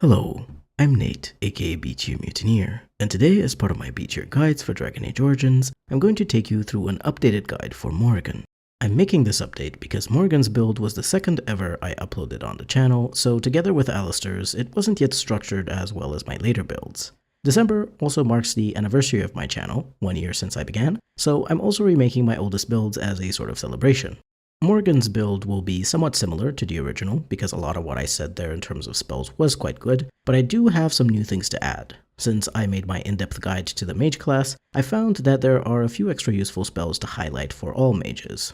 Hello, I'm Nate, aka B-Tier Mutineer, and today as part of my B-Tier guides for Dragon Age Origins, I'm going to take you through an updated guide for Morrigan. I'm making this update because Morrigan's build was the second ever I uploaded on the channel, so together with Alistair's, it wasn't yet structured as well as my later builds. December also marks the anniversary of my channel, 1 year since I began, so I'm also remaking my oldest builds as a sort of celebration. Morrigan's build will be somewhat similar to the original because a lot of what I said there in terms of spells was quite good, but I do have some new things to add. Since I made my in-depth guide to the mage class, I found that there are a few extra useful spells to highlight for all mages.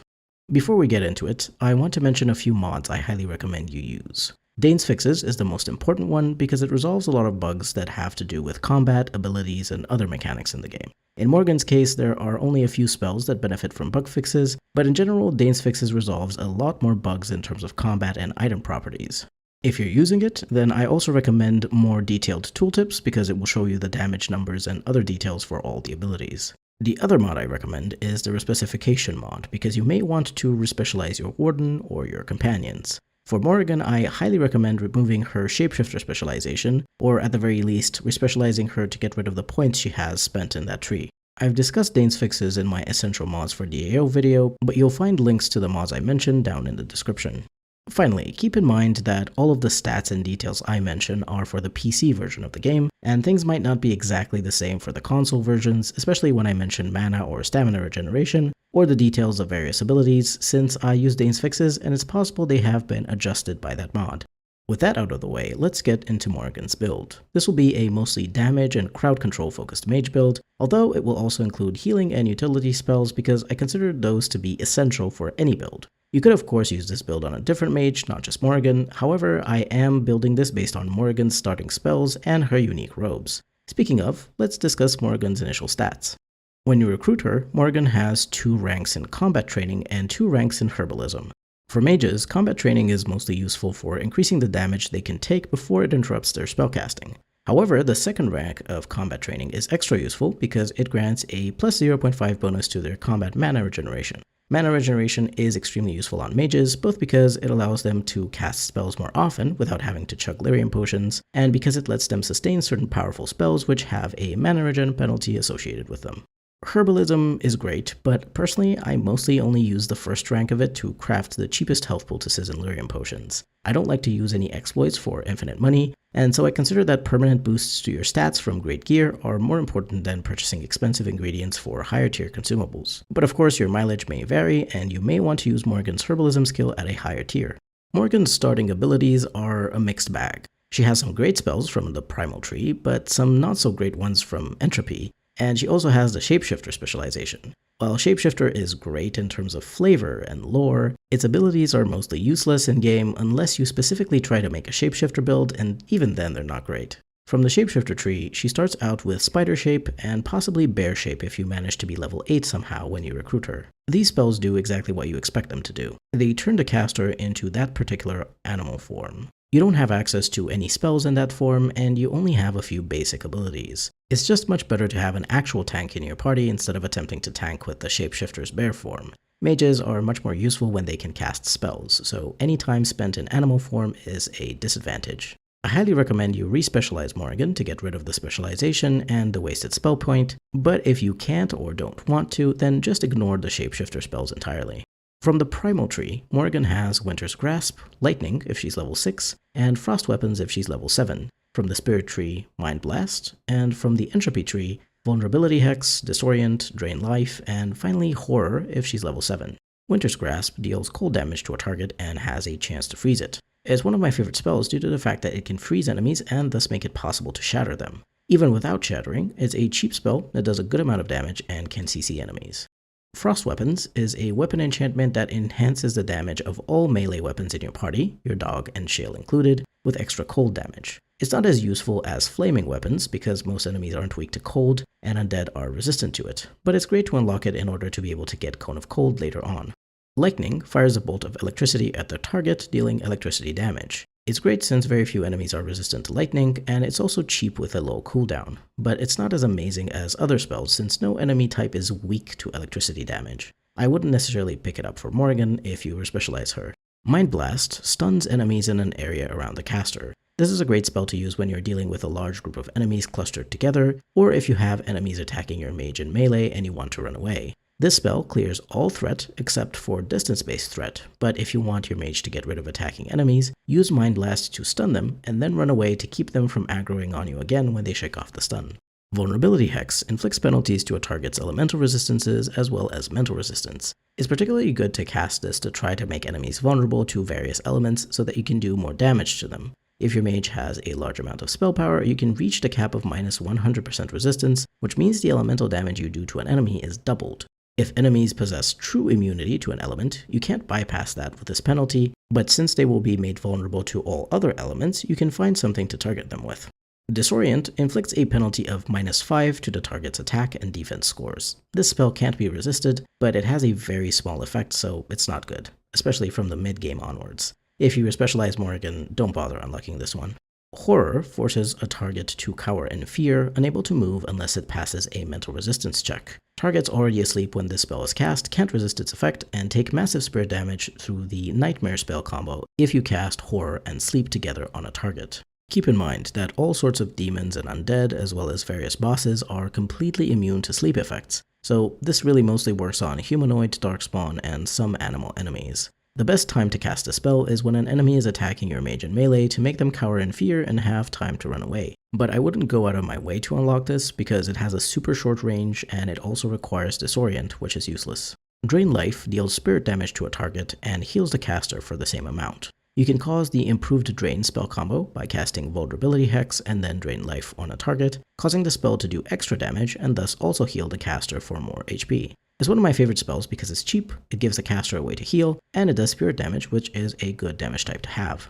Before we get into it, I want to mention a few mods I highly recommend you use. Dane's Fixes is the most important one because it resolves a lot of bugs that have to do with combat, abilities, and other mechanics in the game. In Morrigan's case, there are only a few spells that benefit from bug fixes, but in general, Dane's Fixes resolves a lot more bugs in terms of combat and item properties. If you're using it, then I also recommend more detailed tooltips because it will show you the damage numbers and other details for all the abilities. The other mod I recommend is the Respecification mod because you may want to respecialize your Warden or your companions. For Morrigan, I highly recommend removing her Shapeshifter specialization, or at the very least, respecializing her to get rid of the points she has spent in that tree. I've discussed Dane's Fixes in my Essential Mods for DAO video, but you'll find links to the mods I mentioned down in the description. Finally, keep in mind that all of the stats and details I mention are for the PC version of the game, and things might not be exactly the same for the console versions, especially when I mention mana or stamina regeneration, or the details of various abilities, since I use Dane's Fixes and it's possible they have been adjusted by that mod. With that out of the way, let's get into Morrigan's build. This will be a mostly damage and crowd control focused mage build, although it will also include healing and utility spells because I consider those to be essential for any build. You could of course use this build on a different mage, not just Morrigan, however I am building this based on Morrigan's starting spells and her unique robes. Speaking of, let's discuss Morrigan's initial stats. When you recruit her, Morrigan has 2 ranks in combat training and 2 ranks in herbalism. For mages, combat training is mostly useful for increasing the damage they can take before it interrupts their spellcasting. However, the second rank of combat training is extra useful because it grants a plus 0.5 bonus to their combat mana regeneration. Mana regeneration is extremely useful on mages, both because it allows them to cast spells more often without having to chug lyrium potions, and because it lets them sustain certain powerful spells which have a mana regen penalty associated with them. Herbalism is great, but personally I mostly only use the first rank of it to craft the cheapest health poultices and lyrium potions. I don't like to use any exploits for infinite money, and so I consider that permanent boosts to your stats from great gear are more important than purchasing expensive ingredients for higher tier consumables. But of course your mileage may vary, and you may want to use Morrigan's herbalism skill at a higher tier. Morrigan's starting abilities are a mixed bag. She has some great spells from the primal tree, but some not so great ones from entropy, and she also has the Shapeshifter specialization. While Shapeshifter is great in terms of flavor and lore, its abilities are mostly useless in-game unless you specifically try to make a Shapeshifter build, and even then they're not great. From the Shapeshifter tree, she starts out with Spider Shape and possibly Bear Shape if you manage to be level 8 somehow when you recruit her. These spells do exactly what you expect them to do. They turn the caster into that particular animal form. You don't have access to any spells in that form, and you only have a few basic abilities. It's just much better to have an actual tank in your party instead of attempting to tank with the Shapeshifter's bear form. Mages are much more useful when they can cast spells, so any time spent in animal form is a disadvantage. I highly recommend you respecialize Morrigan to get rid of the specialization and the wasted spell point, but if you can't or don't want to, then just ignore the Shapeshifter spells entirely. From the primal tree, Morrigan has Winter's Grasp, Lightning if she's level 6, and Frost Weapons if she's level 7. From the Spirit tree, Mind Blast, and from the Entropy tree, Vulnerability Hex, Disorient, Drain Life, and finally Horror if she's level 7. Winter's Grasp deals cold damage to a target and has a chance to freeze it. It's one of my favorite spells due to the fact that it can freeze enemies and thus make it possible to shatter them. Even without shattering, it's a cheap spell that does a good amount of damage and can CC enemies. Frost Weapons is a weapon enchantment that enhances the damage of all melee weapons in your party, your dog and shield included, with extra cold damage. It's not as useful as flaming weapons because most enemies aren't weak to cold and undead are resistant to it, but it's great to unlock it in order to be able to get Cone of Cold later on. Lightning fires a bolt of electricity at the target, dealing electricity damage. It's great since very few enemies are resistant to lightning, and it's also cheap with a low cooldown, but it's not as amazing as other spells since no enemy type is weak to electricity damage. I wouldn't necessarily pick it up for Morrigan if you respecialize her. Mind Blast stuns enemies in an area around the caster. This is a great spell to use when you're dealing with a large group of enemies clustered together, or if you have enemies attacking your mage in melee and you want to run away. This spell clears all threat except for distance-based threat, but if you want your mage to get rid of attacking enemies, use Mind Blast to stun them and then run away to keep them from aggroing on you again when they shake off the stun. Vulnerability Hex inflicts penalties to a target's elemental resistances as well as mental resistance. It's particularly good to cast this to try to make enemies vulnerable to various elements so that you can do more damage to them. If your mage has a large amount of spell power, you can reach the cap of minus 100% resistance, which means the elemental damage you do to an enemy is doubled. If enemies possess true immunity to an element, you can't bypass that with this penalty, but since they will be made vulnerable to all other elements, you can find something to target them with. Disorient inflicts a penalty of -5 to the target's attack and defense scores. This spell can't be resisted, but it has a very small effect, so it's not good, especially from the mid-game onwards. If you specialize Morrigan, don't bother unlocking this one. Horror forces a target to cower in fear, unable to move unless it passes a mental resistance check. Targets already asleep when this spell is cast can't resist its effect and take massive spirit damage through the Nightmare spell combo if you cast Horror and Sleep together on a target. Keep in mind that all sorts of demons and undead, as well as various bosses, are completely immune to sleep effects, so this really mostly works on humanoid, darkspawn, and some animal enemies. The best time to cast a spell is when an enemy is attacking your mage in melee to make them cower in fear and have time to run away. But I wouldn't go out of my way to unlock this because it has a super short range and it also requires Disorient, which is useless. Drain Life deals spirit damage to a target and heals the caster for the same amount. You can cause the improved Drain spell combo by casting Vulnerability Hex and then Drain Life on a target, causing the spell to do extra damage and thus also heal the caster for more HP. It's one of my favorite spells because it's cheap, it gives the caster a way to heal, and it does spirit damage, which is a good damage type to have.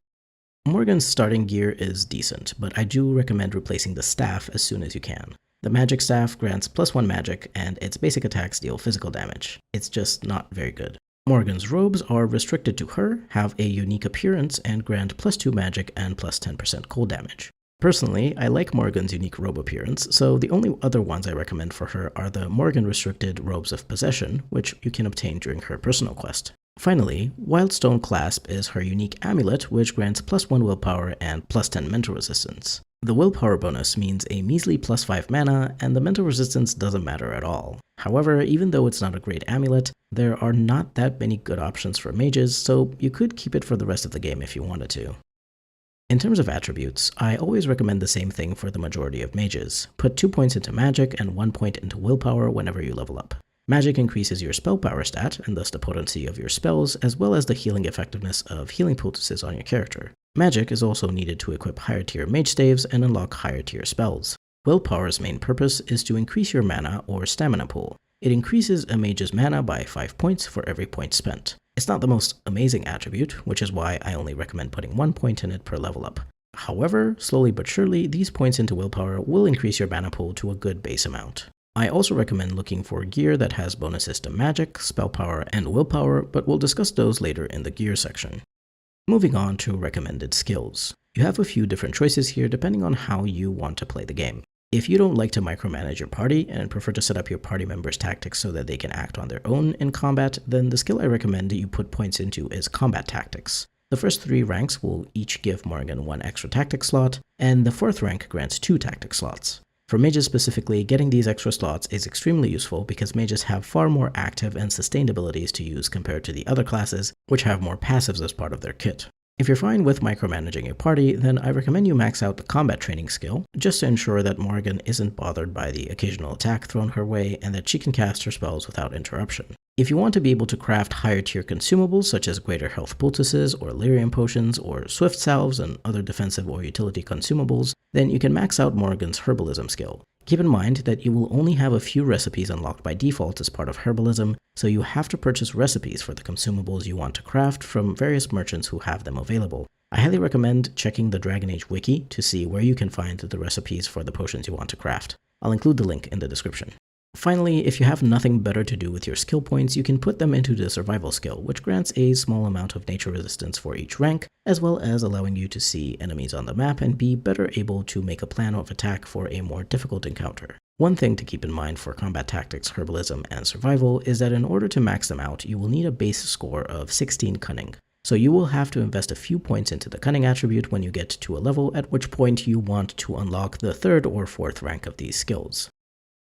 Morrigan's starting gear is decent, but I do recommend replacing the staff as soon as you can. The magic staff grants +1 magic, and its basic attacks deal physical damage. It's just not very good. Morrigan's robes are restricted to her, have a unique appearance, and grant +2 magic and +10% cold damage. Personally, I like Morrigan's unique robe appearance, so the only other ones I recommend for her are the Morrigan-restricted Robes of Possession, which you can obtain during her personal quest. Finally, Wildstone Clasp is her unique amulet, which grants +1 willpower and +10 mental resistance. The willpower bonus means a measly +5 mana, and the mental resistance doesn't matter at all. However, even though it's not a great amulet, there are not that many good options for mages, so you could keep it for the rest of the game if you wanted to. In terms of attributes, I always recommend the same thing for the majority of mages. Put 2 points into magic and 1 point into willpower whenever you level up. Magic increases your spell power stat, and thus the potency of your spells, as well as the healing effectiveness of healing poultices on your character. Magic is also needed to equip higher tier mage staves and unlock higher tier spells. Willpower's main purpose is to increase your mana or stamina pool. It increases a mage's mana by 5 points for every point spent. It's not the most amazing attribute, which is why I only recommend putting 1 point in it per level up. However, slowly but surely, these points into willpower will increase your mana pool to a good base amount. I also recommend looking for gear that has bonuses to magic, spell power, and willpower, but we'll discuss those later in the gear section. Moving on to recommended skills. You have a few different choices here depending on how you want to play the game. If you don't like to micromanage your party and prefer to set up your party members' tactics so that they can act on their own in combat, then the skill I recommend you put points into is Combat Tactics. The first 3 ranks will each give Morrigan 1 extra tactic slot, and the 4th rank grants 2 tactic slots. For mages specifically, getting these extra slots is extremely useful because mages have far more active and sustained abilities to use compared to the other classes, which have more passives as part of their kit. If you're fine with micromanaging your party, then I recommend you max out the combat training skill, just to ensure that Morrigan isn't bothered by the occasional attack thrown her way and that she can cast her spells without interruption. If you want to be able to craft higher tier consumables such as greater health poultices or lyrium potions or swift salves and other defensive or utility consumables, then you can max out Morrigan's herbalism skill. Keep in mind that you will only have a few recipes unlocked by default as part of herbalism, so you have to purchase recipes for the consumables you want to craft from various merchants who have them available. I highly recommend checking the Dragon Age wiki to see where you can find the recipes for the potions you want to craft. I'll include the link in the description. Finally, if you have nothing better to do with your skill points, you can put them into the survival skill, which grants a small amount of nature resistance for each rank, as well as allowing you to see enemies on the map and be better able to make a plan of attack for a more difficult encounter. One thing to keep in mind for combat tactics, herbalism, and survival is that in order to max them out, you will need a base score of 16 cunning. so you will have to invest a few points into the cunning attribute when you get to a level at which point you want to unlock the 3rd or 4th rank of these skills.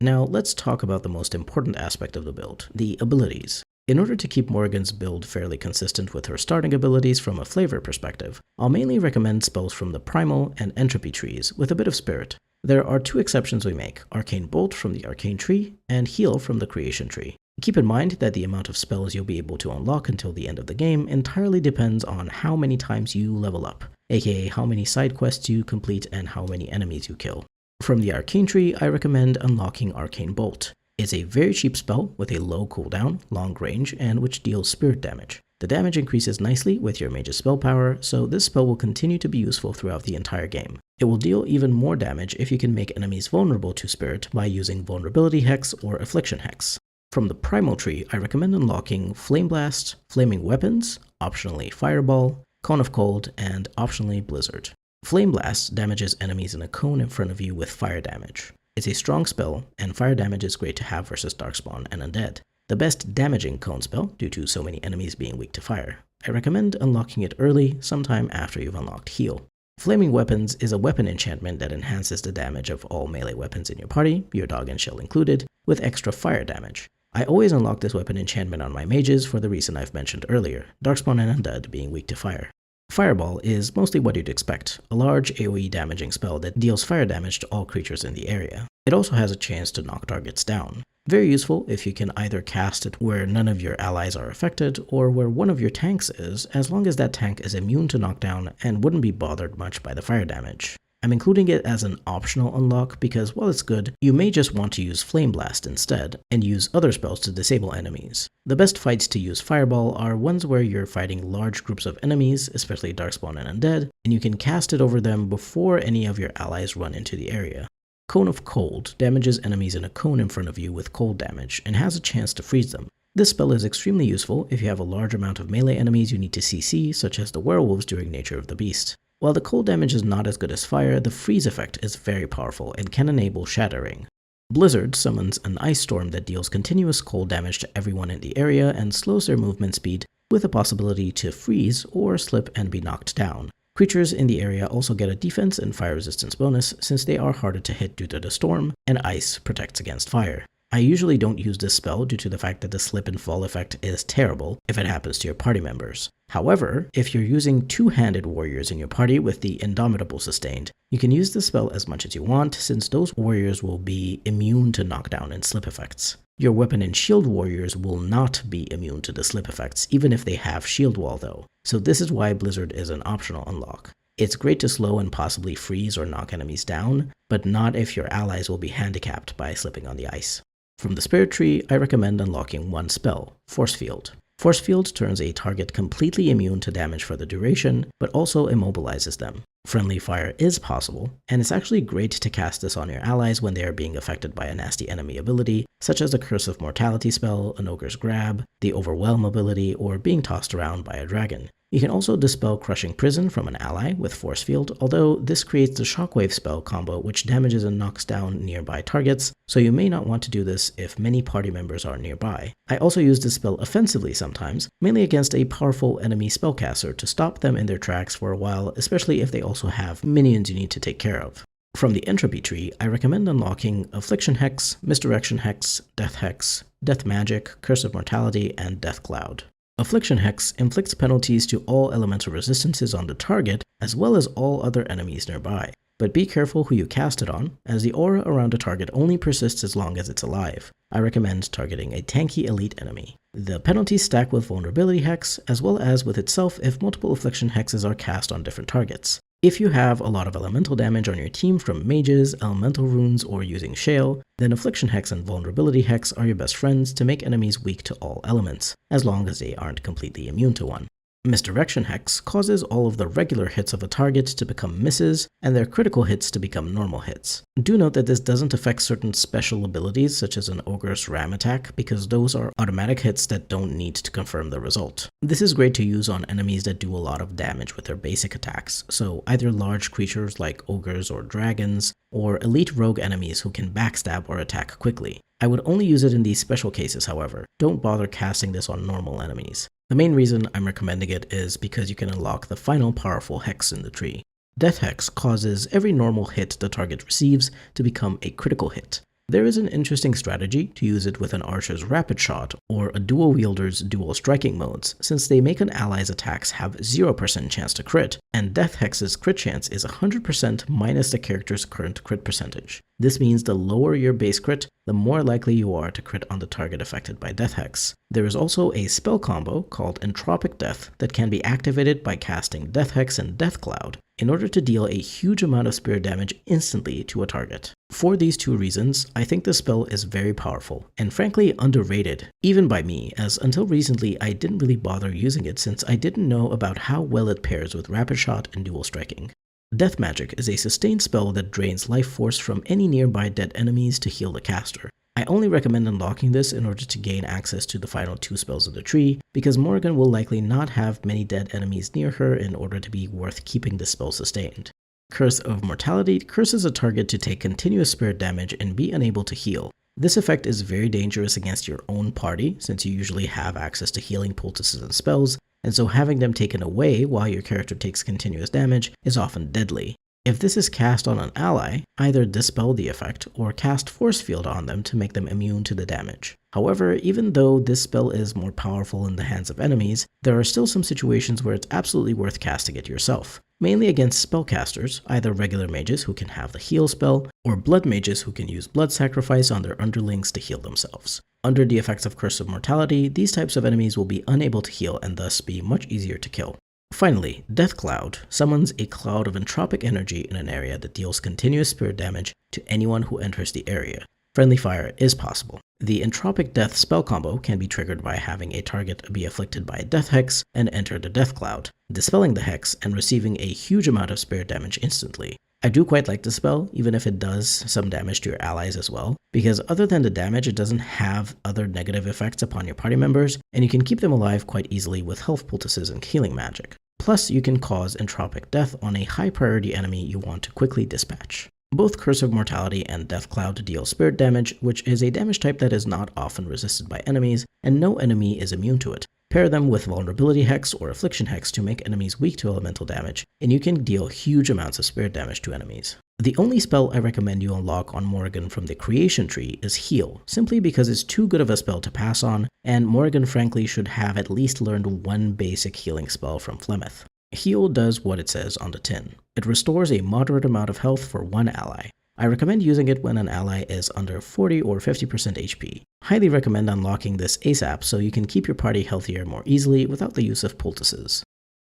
Now let's talk about the most important aspect of the build, the abilities. In order to keep Morrigan's build fairly consistent with her starting abilities from a flavor perspective, I'll mainly recommend spells from the Primal and Entropy trees with a bit of Spirit. There are 2 exceptions we make, Arcane Bolt from the Arcane tree and Heal from the Creation tree. Keep in mind that the amount of spells you'll be able to unlock until the end of the game entirely depends on how many times you level up, aka how many side quests you complete and how many enemies you kill. From the Arcane tree, I recommend unlocking Arcane Bolt. It's a very cheap spell with a low cooldown, long range, and which deals spirit damage. The damage increases nicely with your mage's spell power, so this spell will continue to be useful throughout the entire game. It will deal even more damage if you can make enemies vulnerable to spirit by using Vulnerability Hex or Affliction Hex. From the Primal tree, I recommend unlocking Flame Blast, Flaming Weapons, optionally Fireball, Cone of Cold, and optionally Blizzard. Flame Blast damages enemies in a cone in front of you with fire damage. It's a strong spell, and fire damage is great to have versus Darkspawn and Undead. The best damaging cone spell, due to so many enemies being weak to fire. I recommend unlocking it early, sometime after you've unlocked Heal. Flaming Weapons is a weapon enchantment that enhances the damage of all melee weapons in your party, your dog and shell included, with extra fire damage. I always unlock this weapon enchantment on my mages for the reason I've mentioned earlier, Darkspawn and Undead being weak to fire. Fireball is mostly what you'd expect, a large AoE damaging spell that deals fire damage to all creatures in the area. It also has a chance to knock targets down. Very useful if you can either cast it where none of your allies are affected or where one of your tanks is, as long as that tank is immune to knockdown and wouldn't be bothered much by the fire damage. I'm including it as an optional unlock because while it's good, you may just want to use Flame Blast instead, and use other spells to disable enemies. The best fights to use Fireball are ones where you're fighting large groups of enemies, especially Darkspawn and Undead, and you can cast it over them before any of your allies run into the area. Cone of Cold damages enemies in a cone in front of you with cold damage, and has a chance to freeze them. This spell is extremely useful if you have a large amount of melee enemies you need to CC, such as the werewolves during Nature of the Beast. While the cold damage is not as good as fire, the freeze effect is very powerful and can enable shattering. Blizzard summons an ice storm that deals continuous cold damage to everyone in the area and slows their movement speed, with the possibility to freeze or slip and be knocked down. Creatures in the area also get a defense and fire resistance bonus since they are harder to hit due to the storm, and ice protects against fire. I usually don't use this spell due to the fact that the slip and fall effect is terrible if it happens to your party members. However, if you're using two-handed warriors in your party with the Indomitable sustained, you can use the spell as much as you want since those warriors will be immune to knockdown and slip effects. Your weapon and shield warriors will not be immune to the slip effects even if they have shield wall though, so this is why Blizzard is an optional unlock. It's great to slow and possibly freeze or knock enemies down, but not if your allies will be handicapped by slipping on the ice. From the Spirit Tree, I recommend unlocking one spell, Force Field. Force Field turns a target completely immune to damage for the duration, but also immobilizes them. Friendly fire is possible, and it's actually great to cast this on your allies when they are being affected by a nasty enemy ability, such as the Curse of Mortality spell, an Ogre's Grab, the Overwhelm ability, or being tossed around by a dragon. You can also dispel Crushing Prison from an ally with Force Field, although this creates the Shockwave spell combo which damages and knocks down nearby targets, so you may not want to do this if many party members are nearby. I also use this spell offensively sometimes, mainly against a powerful enemy spellcaster to stop them in their tracks for a while, especially if they also have minions you need to take care of. From the Entropy tree, I recommend unlocking Affliction Hex, Misdirection Hex, Death Magic, Curse of Mortality, and Death Cloud. Affliction Hex inflicts penalties to all elemental resistances on the target, as well as all other enemies nearby. But be careful who you cast it on, as the aura around a target only persists as long as it's alive. I recommend targeting a tanky elite enemy. The penalties stack with Vulnerability Hex, as well as with itself if multiple Affliction Hexes are cast on different targets. If you have a lot of elemental damage on your team from mages, elemental runes, or using Shale, then Affliction Hex and Vulnerability Hex are your best friends to make enemies weak to all elements, as long as they aren't completely immune to one. Misdirection Hex causes all of the regular hits of a target to become misses, and their critical hits to become normal hits. Do note that this doesn't affect certain special abilities such as an Ogre's Ram attack, because those are automatic hits that don't need to confirm the result. This is great to use on enemies that do a lot of damage with their basic attacks, so either large creatures like ogres or dragons, or elite rogue enemies who can backstab or attack quickly. I would only use it in these special cases, however. Don't bother casting this on normal enemies. The main reason I'm recommending it is because you can unlock the final powerful hex in the tree. Death Hex causes every normal hit the target receives to become a critical hit. There is an interesting strategy to use it with an archer's rapid shot or a dual wielder's dual striking modes, since they make an ally's attacks have 0% chance to crit, and Death Hex's crit chance is 100% minus the character's current crit percentage. This means the lower your base crit, the more likely you are to crit on the target affected by Death Hex. There is also a spell combo called Entropic Death that can be activated by casting Death Hex and Death Cloud in order to deal a huge amount of spirit damage instantly to a target. For these two reasons, I think this spell is very powerful, and frankly underrated, even by me, as until recently I didn't really bother using it since I didn't know about how well it pairs with rapid shot and dual striking. Death Magic is a sustained spell that drains life force from any nearby dead enemies to heal the caster. I only recommend unlocking this in order to gain access to the final 2 spells of the tree, because Morrigan will likely not have many dead enemies near her in order to be worth keeping the spell sustained. Curse of Mortality curses a target to take continuous spirit damage and be unable to heal. This effect is very dangerous against your own party, since you usually have access to healing poultices and spells, and so having them taken away while your character takes continuous damage is often deadly. If this is cast on an ally, either dispel the effect or cast Force Field on them to make them immune to the damage. However, even though this spell is more powerful in the hands of enemies, there are still some situations where it's absolutely worth casting it yourself. Mainly against spellcasters, either regular mages who can have the heal spell, or blood mages who can use blood sacrifice on their underlings to heal themselves. Under the effects of Curse of Mortality, these types of enemies will be unable to heal and thus be much easier to kill. Finally, Death Cloud summons a cloud of entropic energy in an area that deals continuous spirit damage to anyone who enters the area. Friendly fire is possible. The Entropic Death spell combo can be triggered by having a target be afflicted by a Death Hex and enter the Death Cloud, dispelling the hex and receiving a huge amount of spirit damage instantly. I do quite like the spell, even if it does some damage to your allies as well, because other than the damage, it doesn't have other negative effects upon your party members, and you can keep them alive quite easily with health poultices and healing magic. Plus, you can cause entropic death on a high priority enemy you want to quickly dispatch. Both Curse of Mortality and Death Cloud deal spirit damage, which is a damage type that is not often resisted by enemies, and no enemy is immune to it. Pair them with Vulnerability Hex or Affliction Hex to make enemies weak to elemental damage, and you can deal huge amounts of spirit damage to enemies. The only spell I recommend you unlock on Morrigan from the creation tree is Heal, simply because it's too good of a spell to pass on, and Morrigan frankly should have at least learned one basic healing spell from Flemeth. Heal does what it says on the tin. It restores a moderate amount of health for one ally. I recommend using it when an ally is under 40 or 50% HP. Highly recommend unlocking this ASAP so you can keep your party healthier more easily without the use of poultices.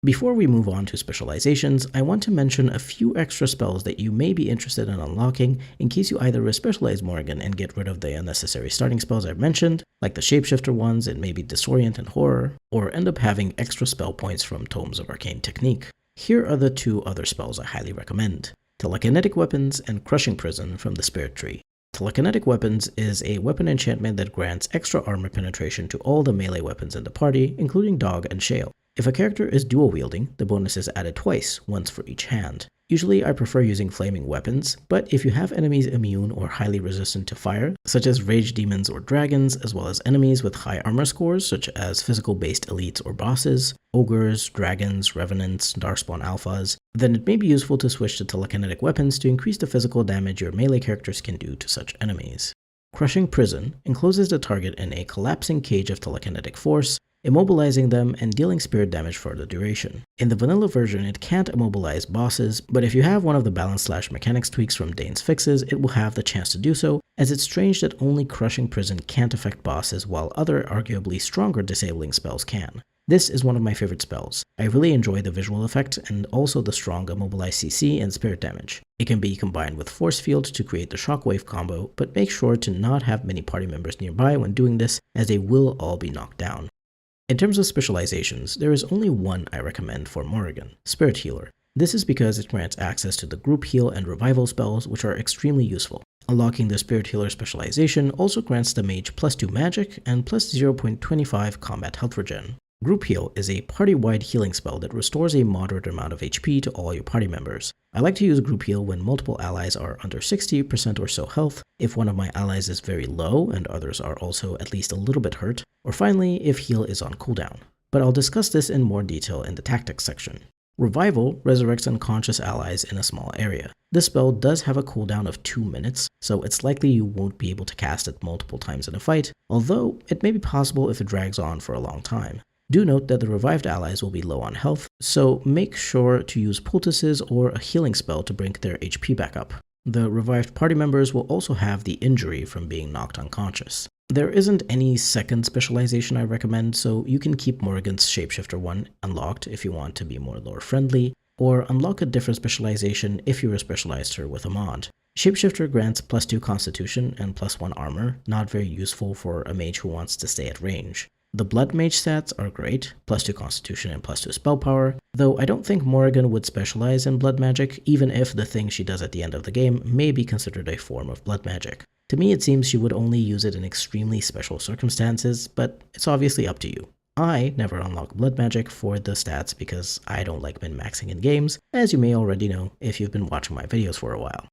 Before we move on to specializations, I want to mention a few extra spells that you may be interested in unlocking in case you either respecialize Morrigan and get rid of the unnecessary starting spells I've mentioned, like the shapeshifter ones and maybe Disorient and Horror, or end up having extra spell points from Tomes of Arcane Technique. Here are the 2 other spells I highly recommend: Telekinetic Weapons and Crushing Prison from the Spirit Tree. Telekinetic Weapons is a weapon enchantment that grants extra armor penetration to all the melee weapons in the party, including Dog and Shale. If a character is dual wielding, the bonus is added twice, once for each hand. Usually I prefer using flaming weapons, but if you have enemies immune or highly resistant to fire, such as rage demons or dragons, as well as enemies with high armor scores, such as physical-based elites or bosses, ogres, dragons, revenants, darkspawn alphas, then it may be useful to switch to telekinetic weapons to increase the physical damage your melee characters can do to such enemies. Crushing Prison encloses the target in a collapsing cage of telekinetic force, immobilizing them and dealing spirit damage for the duration. In the vanilla version, it can't immobilize bosses, but if you have one of the balance/mechanics tweaks from Dane's fixes, it will have the chance to do so, as it's strange that only Crushing Prison can't affect bosses while other arguably stronger disabling spells can. This is one of my favorite spells. I really enjoy the visual effect and also the strong immobilize CC and spirit damage. It can be combined with Force Field to create the Shockwave combo, but make sure to not have many party members nearby when doing this, as they will all be knocked down. In terms of specializations, there is only one I recommend for Morrigan, Spirit Healer. This is because it grants access to the group heal and revival spells, which are extremely useful. Unlocking the Spirit Healer specialization also grants the mage +2 magic and +0.25 combat health regen. Group Heal is a party-wide healing spell that restores a moderate amount of HP to all your party members. I like to use Group Heal when multiple allies are under 60% or so health, if one of my allies is very low and others are also at least a little bit hurt, or finally if heal is on cooldown. But I'll discuss this in more detail in the tactics section. Revival resurrects unconscious allies in a small area. This spell does have a cooldown of 2 minutes, so it's likely you won't be able to cast it multiple times in a fight, although it may be possible if it drags on for a long time. Do note that the revived allies will be low on health, so make sure to use poultices or a healing spell to bring their HP back up. The revived party members will also have the injury from being knocked unconscious. There isn't any second specialization I recommend, so you can keep Morrigan's Shapeshifter one unlocked if you want to be more lore friendly, or unlock a different specialization if you specialized her with a mod. Shapeshifter grants +2 Constitution and +1 Armor, not very useful for a mage who wants to stay at range. The Blood Mage stats are great, +2 Constitution and +2 Spell Power, though I don't think Morrigan would specialize in Blood Magic, even if the thing she does at the end of the game may be considered a form of Blood Magic. To me it seems she would only use it in extremely special circumstances, but it's obviously up to you. I never unlock Blood Magic for the stats because I don't like min-maxing in games, as you may already know if you've been watching my videos for a while.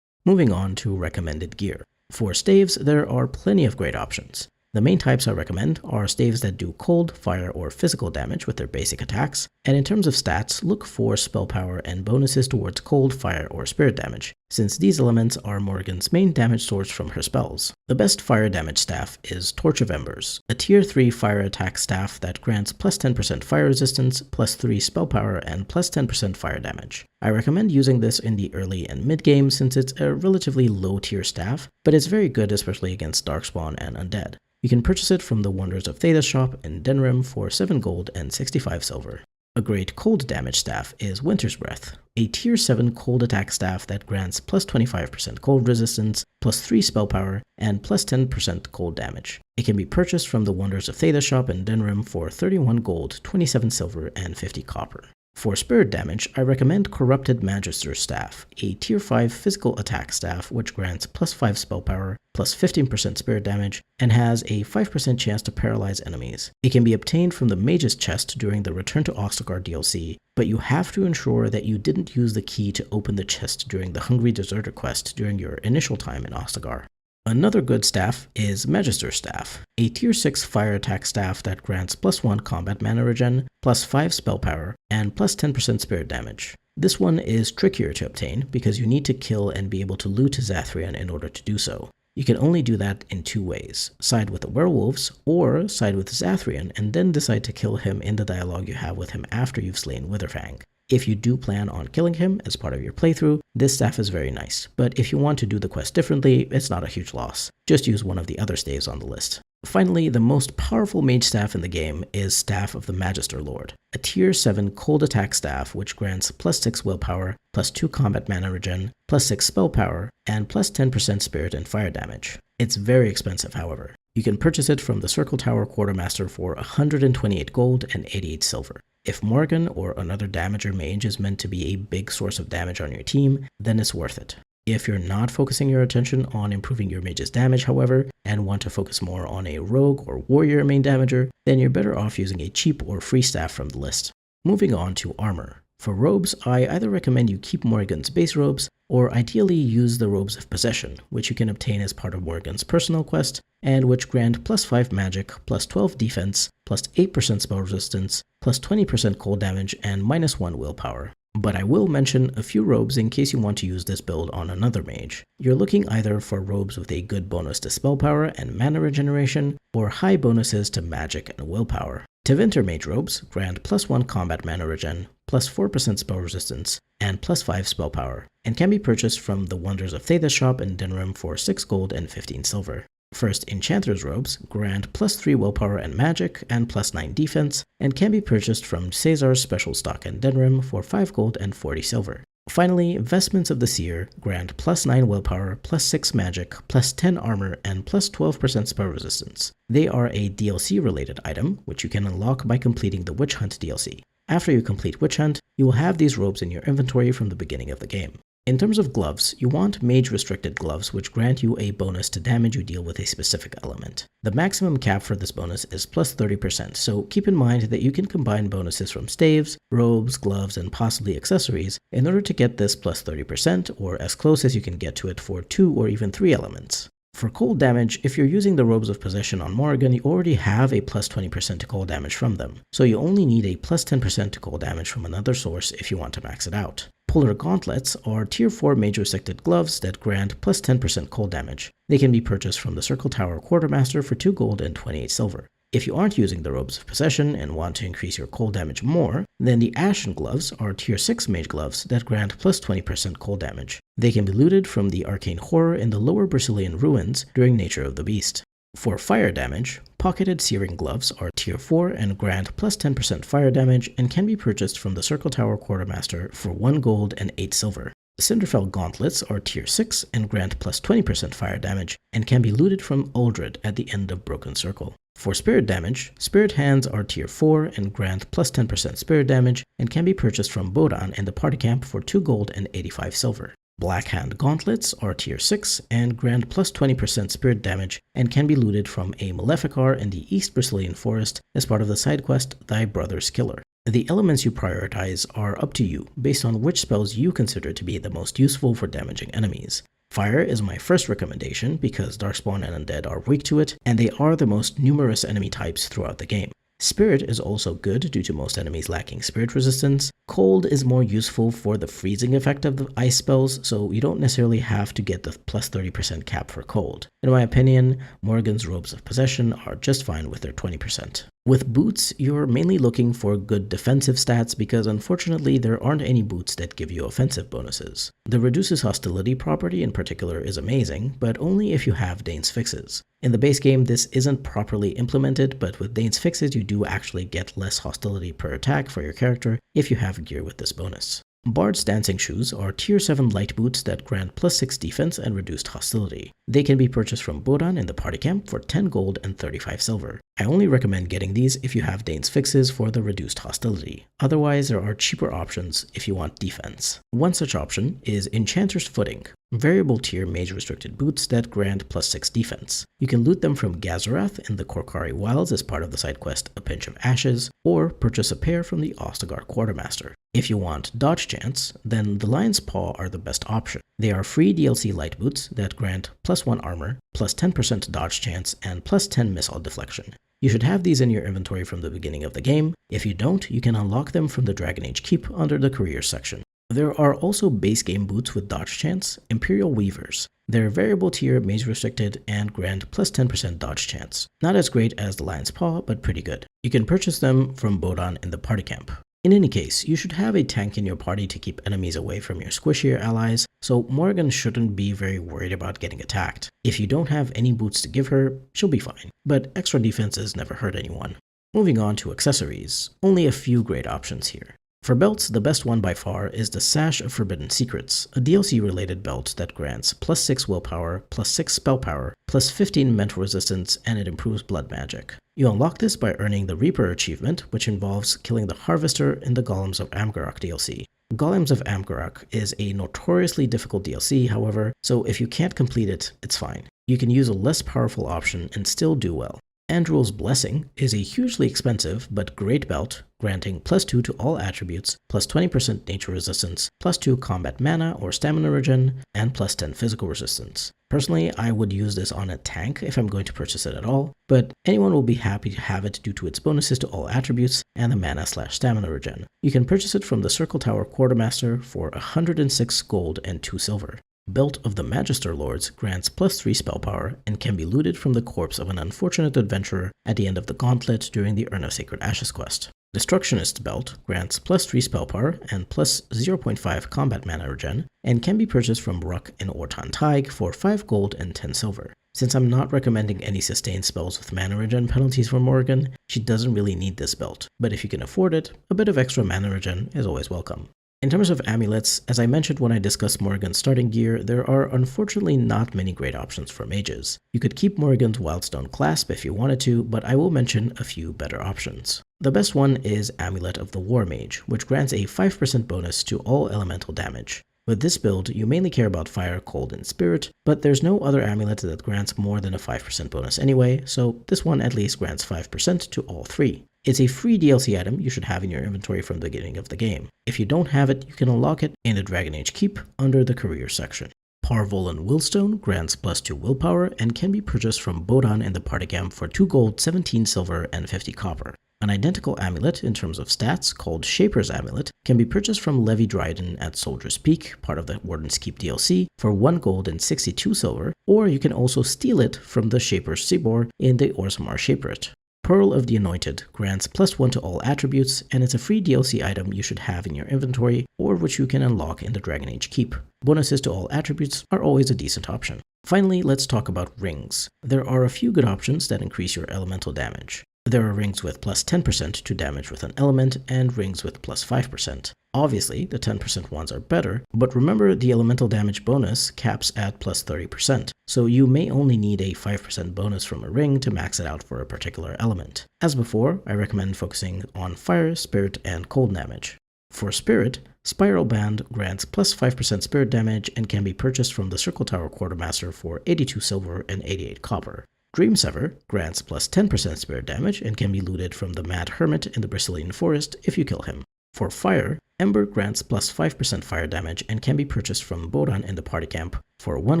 Moving on to recommended gear. For Staves, there are plenty of great options. The main types I recommend are staves that do cold, fire, or physical damage with their basic attacks, and in terms of stats, look for spell power and bonuses towards cold, fire, or spirit damage, since these elements are Morrigan's main damage source from her spells. The best fire damage staff is Torch of Embers, a tier 3 fire attack staff that grants +10% fire resistance, +3 spell power, and +10% fire damage. I recommend using this in the early and mid game since it's a relatively low tier staff, but it's very good especially against Darkspawn and Undead. You can purchase it from the Wonders of Theda's shop in Denrim for 7 gold and 65 silver. A great cold damage staff is Winter's Breath, a tier 7 cold attack staff that grants +25% cold resistance, +3 spell power, and +10% cold damage. It can be purchased from the Wonders of Theda's shop in Denrim for 31 gold, 27 silver, and 50 copper. For spirit damage, I recommend Corrupted Magister's Staff, a tier 5 physical attack staff which grants +5 spell power, +15% spirit damage, and has a 5% chance to paralyze enemies. It can be obtained from the Mage's Chest during the Return to Ostagar DLC, but you have to ensure that you didn't use the key to open the chest during the Hungry Deserter quest during your initial time in Ostagar. Another good staff is Magister's Staff, a tier 6 fire attack staff that grants +1 combat mana regen, +5 spell power, and +10% spirit damage. This one is trickier to obtain because you need to kill and be able to loot Zathrian in order to do so. You can only do that in 2 ways, side with the werewolves, or side with Zathrian and then decide to kill him in the dialogue you have with him after you've slain Witherfang. If you do plan on killing him as part of your playthrough, this staff is very nice, but if you want to do the quest differently, it's not a huge loss. Just use one of the other staves on the list. Finally, the most powerful mage staff in the game is Staff of the Magister Lord, a tier 7 cold attack staff which grants +6 willpower, +2 combat mana regen, +6 spell power, and +10% spirit and fire damage. It's very expensive, however. You can purchase it from the Circle Tower Quartermaster for 128 gold and 88 silver. If Morrigan or another damager mage is meant to be a big source of damage on your team, then it's worth it. If you're not focusing your attention on improving your mage's damage, however, and want to focus more on a rogue or warrior main damager, then you're better off using a cheap or free staff from the list. Moving on to armor. For robes, I either recommend you keep Morrigan's base robes, or ideally use the Robes of Possession, which you can obtain as part of Morrigan's personal quest, and which grant +5 magic, +12 defense, +8% spell resistance, +20% cold damage, and -1 willpower. But I will mention a few robes in case you want to use this build on another mage. You're looking either for robes with a good bonus to spell power and mana regeneration, or high bonuses to magic and willpower. Tevinter mage robes grant +1 combat mana regen, +4% spell resistance, and +5 spell power, and can be purchased from the Wonders of Theda's shop in Denrim for 6 gold and 15 silver. First, Enchanter's robes grant +3 willpower and magic, and +9 defense, and can be purchased from Caesar's special stock in Denrim for 5 gold and 40 silver. Finally, Vestments of the Seer grant +9 willpower, +6 magic, +10 armor, and +12% spell resistance. They are a DLC-related item, which you can unlock by completing the Witch Hunt DLC. After you complete Witch Hunt, you will have these robes in your inventory from the beginning of the game. In terms of gloves, you want mage-restricted gloves which grant you a bonus to damage you deal with a specific element. The maximum cap for this bonus is plus 30%, so keep in mind that you can combine bonuses from staves, robes, gloves, and possibly accessories in order to get this plus 30% or as close as you can get to it for 2 or even 3 elements. For cold damage, if you're using the Robes of Possession on Morrigan, you already have a plus 20% to cold damage from them, so you only need a plus 10% to cold damage from another source if you want to max it out. Polar Gauntlets are tier 4 mage-restricted gloves that grant plus 10% cold damage. They can be purchased from the Circle Tower Quartermaster for 2 gold and 28 silver. If you aren't using the Robes of Possession and want to increase your cold damage more, then the Ashen Gloves are tier 6 mage gloves that grant plus 20% cold damage. They can be looted from the Arcane Horror in the lower Brazilian ruins during Nature of the Beast. For fire damage, Pocketed Searing Gloves are tier 4 and grant plus 10% fire damage and can be purchased from the Circle Tower Quartermaster for 1 gold and 8 silver. Cinderfell Gauntlets are tier 6 and grant plus 20% fire damage and can be looted from Uldred at the end of Broken Circle. For spirit damage, Spirit Hands are tier 4 and grant plus 10% spirit damage and can be purchased from Bodan in the party camp for 2 gold and 85 silver. Black Hand Gauntlets are tier 6 and grant plus 20% spirit damage and can be looted from a Maleficar in the East Brazilian Forest as part of the side quest Thy Brother's Killer. The elements you prioritize are up to you based on which spells you consider to be the most useful for damaging enemies. Fire is my first recommendation because Darkspawn and Undead are weak to it, and they are the most numerous enemy types throughout the game. Spirit is also good due to most enemies lacking spirit resistance. Cold is more useful for the freezing effect of the ice spells, so you don't necessarily have to get the plus 30% cap for cold. In my opinion, Morrigan's Robes of Possession are just fine with their 20%. With boots, you're mainly looking for good defensive stats because unfortunately there aren't any boots that give you offensive bonuses. The Reduces Hostility property in particular is amazing, but only if you have Dane's Fixes. In the base game, this isn't properly implemented, but with Dane's Fixes you do actually get less hostility per attack for your character if you have gear with this bonus. Bard's Dancing Shoes are tier 7 light boots that grant plus 6 defense and reduced hostility. They can be purchased from Bodan in the party camp for 10 gold and 35 silver. I only recommend getting these if you have Dane's Fixes for the reduced hostility. Otherwise, there are cheaper options if you want defense. One such option is Enchanter's Footing, variable tier mage restricted boots that grant plus 6 defense. You can loot them from Gazarath in the Korkari Wilds as part of the side quest A Pinch of Ashes, or purchase a pair from the Ostagar Quartermaster. If you want dodge chance, then the Lion's Paw are the best option. They are free DLC light boots that grant plus 1 armor, plus 10% dodge chance, and plus 10 missile deflection. You should have these in your inventory from the beginning of the game. If you don't, you can unlock them from the Dragon Age Keep under the careers section. There are also base game boots with dodge chance, Imperial Weavers. They're variable tier, mage restricted, and grant plus 10% dodge chance. Not as great as the Lion's Paw, but pretty good. You can purchase them from Bodan in the party camp. In any case, you should have a tank in your party to keep enemies away from your squishier allies, so Morrigan shouldn't be very worried about getting attacked. If you don't have any boots to give her, she'll be fine, but extra defenses never hurt anyone. Moving on to accessories, only a few great options here. For belts, the best one by far is the Sash of Forbidden Secrets, a DLC-related belt that grants plus 6 willpower, plus 6 spell power, plus 15 mental resistance, and it improves blood magic. You unlock this by earning the Reaper achievement, which involves killing the Harvester in the Golems of Amgarok DLC. Golems of Amgarok is a notoriously difficult DLC, however, so if you can't complete it, it's fine. You can use a less powerful option and still do well. Andrul's Blessing is a hugely expensive but great belt, granting plus 2 to all attributes, plus 20% nature resistance, plus 2 combat mana or stamina regen, and plus 10 physical resistance. Personally, I would use this on a tank if I'm going to purchase it at all, but anyone will be happy to have it due to its bonuses to all attributes and the mana/stamina regen. You can purchase it from the Circle Tower Quartermaster for 106 gold and 2 silver. Belt of the Magister Lords grants plus 3 spell power and can be looted from the corpse of an unfortunate adventurer at the end of the Gauntlet during the Urn of Sacred Ashes quest. Destructionist's Belt grants plus 3 spell power and plus 0.5 combat mana regen and can be purchased from Ruck in Ortan Taig for 5 gold and 10 silver. Since I'm not recommending any sustained spells with mana regen penalties for Morrigan, she doesn't really need this belt, but if you can afford it, a bit of extra mana regen is always welcome. In terms of amulets, as I mentioned when I discussed Morrigan's starting gear, there are unfortunately not many great options for mages. You could keep Morrigan's Wildstone Clasp if you wanted to, but I will mention a few better options. The best one is Amulet of the War Mage, which grants a 5% bonus to all elemental damage. With this build, you mainly care about fire, cold, and spirit, but there's no other amulet that grants more than a 5% bonus anyway, so this one at least grants 5% to all three. It's a free DLC item you should have in your inventory from the beginning of the game. If you don't have it, you can unlock it in the Dragon Age Keep under the career section. Parvolan Willstone grants +2 willpower and can be purchased from Bodan in the party camp for 2 gold, 17 silver, and 50 copper. An identical amulet in terms of stats, called Shaper's Amulet, can be purchased from Levi Dryden at Soldier's Peak, part of the Warden's Keep DLC, for 1 gold and 62 silver, or you can also steal it from the Shaper's Sibor in the Orzammar Shaperate. Pearl of the Anointed grants +1 to all attributes, and it's a free DLC item you should have in your inventory, or which you can unlock in the Dragon Age Keep. Bonuses to all attributes are always a decent option. Finally, let's talk about rings. There are a few good options that increase your elemental damage. There are rings with +10% to damage with an element, and rings with +5%. Obviously, the 10% ones are better, but remember the elemental damage bonus caps at +30%, so you may only need a 5% bonus from a ring to max it out for a particular element. As before, I recommend focusing on fire, spirit, and cold damage. For spirit, Spiral Band grants +5% spirit damage and can be purchased from the Circle Tower Quartermaster for 82 silver and 88 copper. Dreamsever grants +10% spirit damage and can be looted from the Mad Hermit in the Bristolian Forest if you kill him. For fire, Ember grants +5% fire damage and can be purchased from Bodan in the party camp for 1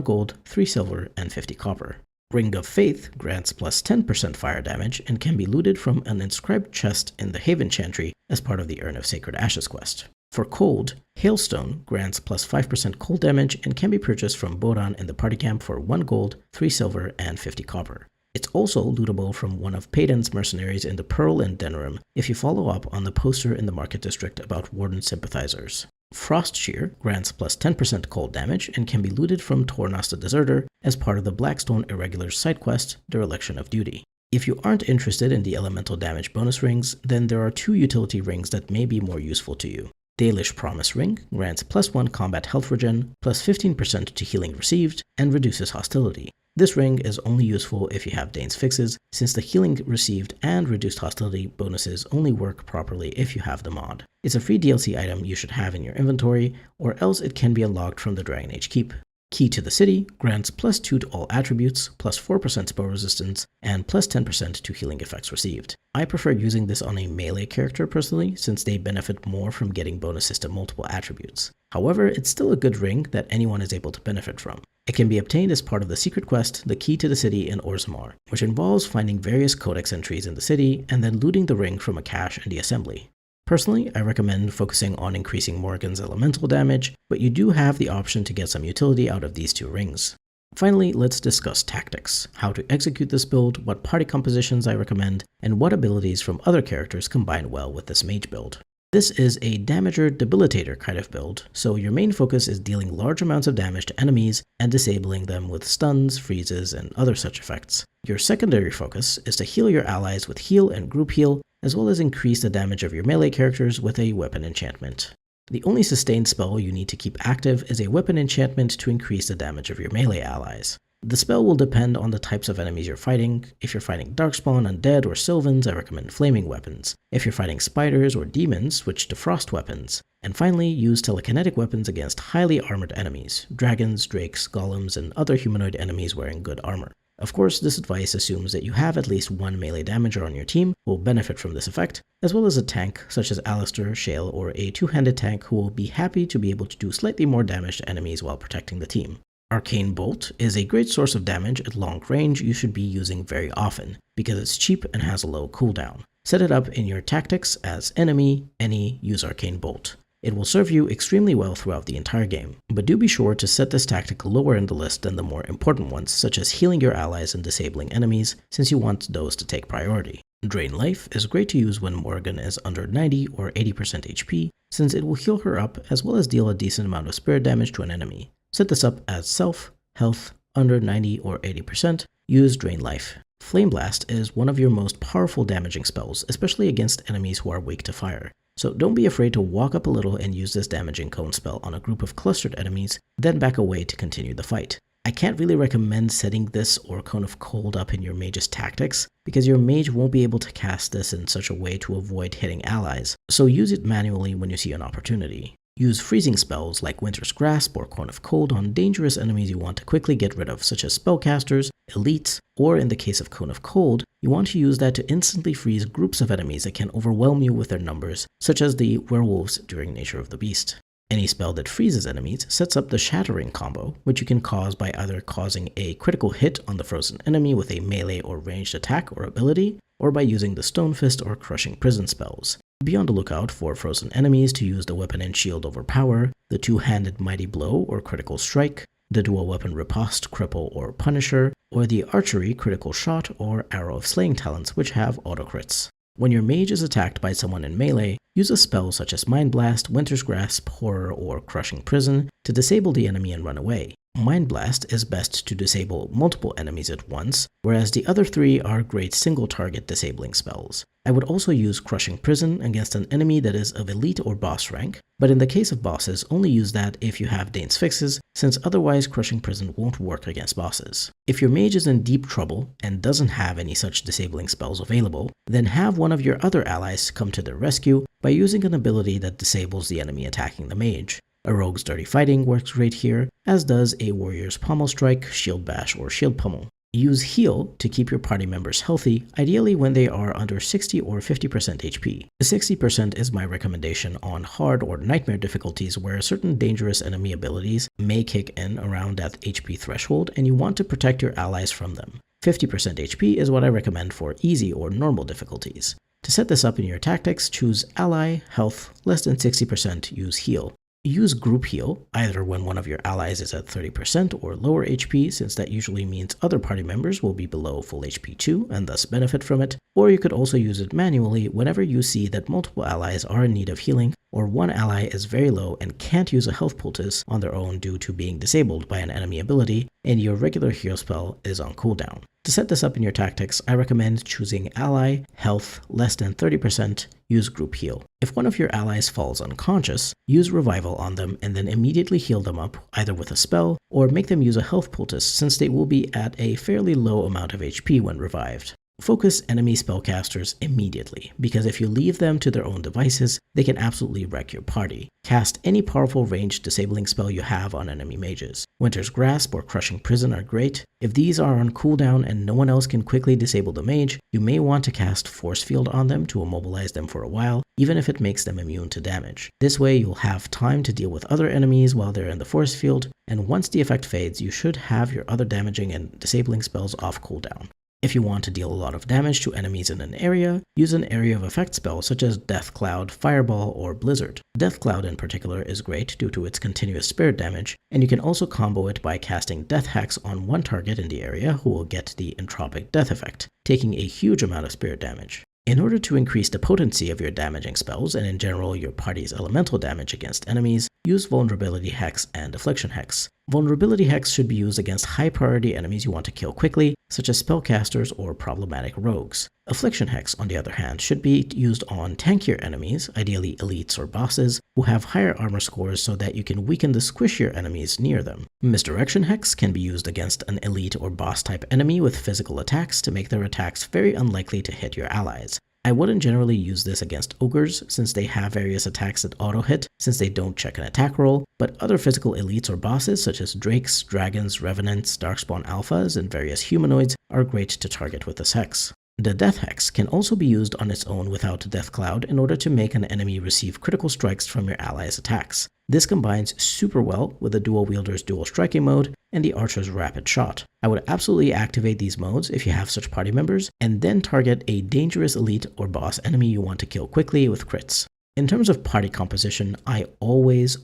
gold, 3 silver, and 50 copper. Ring of Faith grants +10% fire damage and can be looted from an inscribed chest in the Haven Chantry as part of the Urn of Sacred Ashes quest. For cold, Hailstone grants +5% cold damage and can be purchased from Bodan in the party camp for 1 gold, 3 silver, and 50 copper. It's also lootable from one of Payton's mercenaries in the Pearl and Denrim if you follow up on the poster in the Market District about Warden sympathizers. Frost Shear grants +10% cold damage and can be looted from Tornas the Deserter as part of the Blackstone Irregulars side quest, Dereliction of Duty. If you aren't interested in the elemental damage bonus rings, then there are 2 utility rings that may be more useful to you. Dalish Promise Ring grants +1 combat health regen, +15% to healing received, and reduces hostility. This ring is only useful if you have Dane's Fixes, since the healing received and reduced hostility bonuses only work properly if you have the mod. It's a free DLC item you should have in your inventory, or else it can be unlocked from the Dragon Age Keep. Key to the City grants +2 to all attributes, +4% spell resistance, and +10% to healing effects received. I prefer using this on a melee character personally, since they benefit more from getting bonuses to multiple attributes. However, it's still a good ring that anyone is able to benefit from. It can be obtained as part of the secret quest, The Key to the City in Orzammar, which involves finding various codex entries in the city and then looting the ring from a cache in the assembly. Personally, I recommend focusing on increasing Morrigan's elemental damage, but you do have the option to get some utility out of these 2 rings. Finally, let's discuss tactics, how to execute this build, what party compositions I recommend, and what abilities from other characters combine well with this mage build. This is a damager debilitator kind of build, so your main focus is dealing large amounts of damage to enemies and disabling them with stuns, freezes, and other such effects. Your secondary focus is to heal your allies with heal and group heal, as well as increase the damage of your melee characters with a weapon enchantment. The only sustained spell you need to keep active is a weapon enchantment to increase the damage of your melee allies. The spell will depend on the types of enemies you're fighting. If you're fighting Darkspawn, Undead, or Sylvans, I recommend flaming weapons. If you're fighting spiders or demons, switch to frost weapons. And finally, use telekinetic weapons against highly armored enemies, dragons, drakes, golems, and other humanoid enemies wearing good armor. Of course, this advice assumes that you have at least 1 melee damager on your team who will benefit from this effect, as well as a tank such as Alistair, Shale, or a 2-handed tank who will be happy to be able to do slightly more damage to enemies while protecting the team. Arcane Bolt is a great source of damage at long range you should be using very often, because it's cheap and has a low cooldown. Set it up in your tactics as enemy, any, use Arcane Bolt. It will serve you extremely well throughout the entire game, but do be sure to set this tactic lower in the list than the more important ones, such as healing your allies and disabling enemies, since you want those to take priority. Drain Life is great to use when Morrigan is under 90 or 80% HP, since it will heal her up as well as deal a decent amount of spirit damage to an enemy. Set this up as self, health, under 90 or 80%, use Drain Life. Flame Blast is one of your most powerful damaging spells, especially against enemies who are weak to fire. So don't be afraid to walk up a little and use this damaging cone spell on a group of clustered enemies, then back away to continue the fight. I can't really recommend setting this or Cone of Cold up in your mage's tactics, because your mage won't be able to cast this in such a way to avoid hitting allies, so use it manually when you see an opportunity. Use freezing spells like Winter's Grasp or Cone of Cold on dangerous enemies you want to quickly get rid of, such as spellcasters, elites, or in the case of Cone of Cold, you want to use that to instantly freeze groups of enemies that can overwhelm you with their numbers, such as the werewolves during Nature of the Beast. Any spell that freezes enemies sets up the Shattering combo, which you can cause by either causing a critical hit on the frozen enemy with a melee or ranged attack or ability, or by using the Stone Fist or Crushing Prison spells. Be on the lookout for frozen enemies to use the Weapon and Shield Overpower, the Two-Handed Mighty Blow or Critical Strike, the Dual Weapon Riposte, Cripple, or Punisher, or the Archery Critical Shot or Arrow of Slaying talents, which have auto-crits. When your mage is attacked by someone in melee, use a spell such as Mind Blast, Winter's Grasp, Horror, or Crushing Prison to disable the enemy and run away. Mind Blast is best to disable multiple enemies at once, whereas the other three are great single-target disabling spells. I would also use Crushing Prison against an enemy that is of elite or boss rank, but in the case of bosses, only use that if you have Dane's Fixes, since otherwise Crushing Prison won't work against bosses. If your mage is in deep trouble and doesn't have any such disabling spells available, then have one of your other allies come to their rescue by using an ability that disables the enemy attacking the mage. A rogue's Dirty Fighting works great here, as does a warrior's Pommel Strike, Shield Bash, or Shield Pummel. Use Heal to keep your party members healthy, ideally when they are under 60 or 50% HP. 60% is my recommendation on hard or nightmare difficulties where certain dangerous enemy abilities may kick in around that HP threshold and you want to protect your allies from them. 50% HP is what I recommend for easy or normal difficulties. To set this up in your tactics, choose Ally, Health, less than 60%, use Heal. Use Group Heal, either when one of your allies is at 30% or lower HP, since that usually means other party members will be below full HP too and thus benefit from it, or you could also use it manually whenever you see that multiple allies are in need of healing, or one ally is very low and can't use a health poultice on their own due to being disabled by an enemy ability, and your regular heal spell is on cooldown. To set this up in your tactics, I recommend choosing Ally, Health, less than 30%, use Group Heal. If one of your allies falls unconscious, use Revival on them and then immediately heal them up, either with a spell, or make them use a health poultice since they will be at a fairly low amount of HP when revived. Focus enemy spellcasters immediately, because if you leave them to their own devices, they can absolutely wreck your party. Cast any powerful ranged disabling spell you have on enemy mages. Winter's Grasp or Crushing Prison are great. If these are on cooldown and no one else can quickly disable the mage, you may want to cast Force Field on them to immobilize them for a while, even if it makes them immune to damage. This way you'll have time to deal with other enemies while they're in the force field, and once the effect fades, you should have your other damaging and disabling spells off cooldown. If you want to deal a lot of damage to enemies in an area, use an area of effect spell such as Death Cloud, Fireball, or Blizzard. Death Cloud in particular is great due to its continuous spirit damage, and you can also combo it by casting Death Hex on one target in the area who will get the Entropic Death effect, taking a huge amount of spirit damage. In order to increase the potency of your damaging spells and in general your party's elemental damage against enemies, use Vulnerability Hex and Affliction Hex. Vulnerability Hex should be used against high priority enemies you want to kill quickly, such as spellcasters or problematic rogues. Affliction Hex, on the other hand, should be used on tankier enemies, ideally elites or bosses, who have higher armor scores so that you can weaken the squishier enemies near them. Misdirection Hex can be used against an elite or boss type enemy with physical attacks to make their attacks very unlikely to hit your allies. I wouldn't generally use this against ogres since they have various attacks that auto-hit since they don't check an attack roll, but other physical elites or bosses such as drakes, dragons, revenants, darkspawn alphas, and various humanoids are great to target with this hex. The Death Hex can also be used on its own without Death Cloud in order to make an enemy receive critical strikes from your allies' attacks. This combines super well with the Dual Wielder's Dual Striking mode and the Archer's Rapid Shot. I would absolutely activate these modes if you have such party members, and then target a dangerous elite or boss enemy you want to kill quickly with crits. In terms of party composition, I always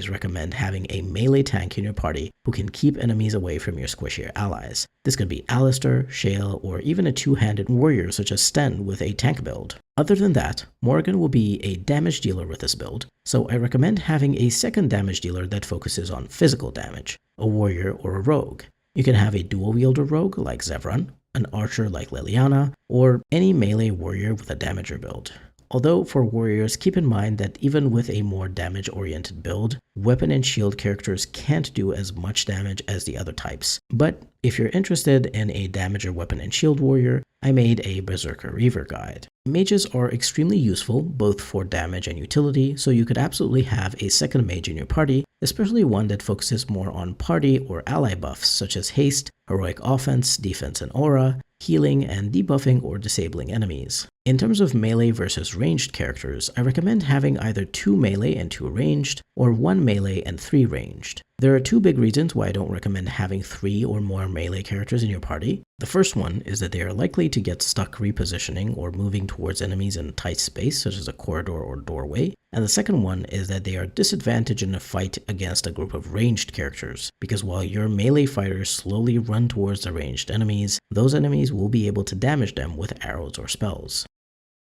recommend having a melee tank in your party who can keep enemies away from your squishier allies. This could be Alistair, Shale, or even a two-handed warrior such as Sten with a tank build. Other than that, Morrigan will be a damage dealer with this build, so I recommend having a second damage dealer that focuses on physical damage, a warrior or a rogue. You can have a dual wielder rogue like Zevran, an archer like Liliana, or any melee warrior with a damager build. Although for warriors, keep in mind that even with a more damage-oriented build, weapon and shield characters can't do as much damage as the other types. But if you're interested in a damager weapon and shield warrior, I made a Berserker Reaver guide. Mages are extremely useful both for damage and utility, so you could absolutely have a second mage in your party, especially one that focuses more on party or ally buffs such as haste, heroic offense, defense and aura, healing, and debuffing or disabling enemies. In terms of melee versus ranged characters, I recommend having either 2 melee and 2 ranged, or 1 melee and 3 ranged. There are 2 big reasons why I don't recommend having 3 or more melee characters in your party. The first one is that they are likely to get stuck repositioning or moving towards enemies in a tight space such as a corridor or doorway, and the second one is that they are disadvantaged in a fight against a group of ranged characters, because while your melee fighters slowly run towards the ranged enemies, those enemies will be able to damage them with arrows or spells.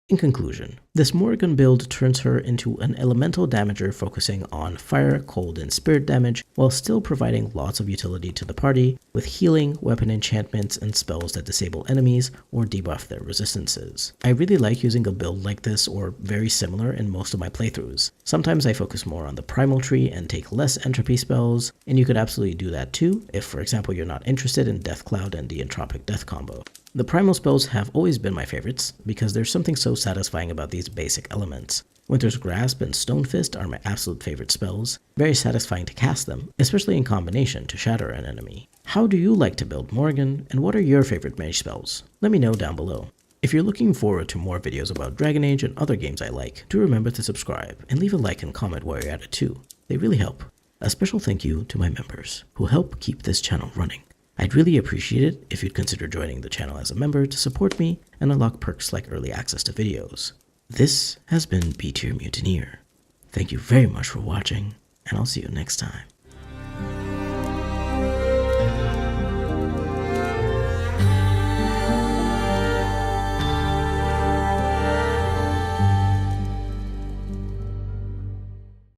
In conclusion, this Morrigan build turns her into an elemental damager focusing on fire, cold, and spirit damage, while still providing lots of utility to the party, with healing, weapon enchantments, and spells that disable enemies or debuff their resistances. I really like using a build like this or very similar in most of my playthroughs. Sometimes I focus more on the primal tree and take less entropy spells, and you could absolutely do that too, if for example you're not interested in Death Cloud and the Entropic Death combo. The primal spells have always been my favorites, because there's something so satisfying about these basic elements. Winter's Grasp and Stone Fist are my absolute favorite spells, very satisfying to cast them, especially in combination to shatter an enemy. How do you like to build Morrigan, and what are your favorite mage spells? Let me know down below. If you're looking forward to more videos about Dragon Age and other games I like, do remember to subscribe, and leave a like and comment while you're at it too. They really help. A special thank you to my members, who help keep this channel running. I'd really appreciate it if you'd consider joining the channel as a member to support me and unlock perks like early access to videos. This has been B Tier Mutineer. Thank you very much for watching, and I'll see you next time.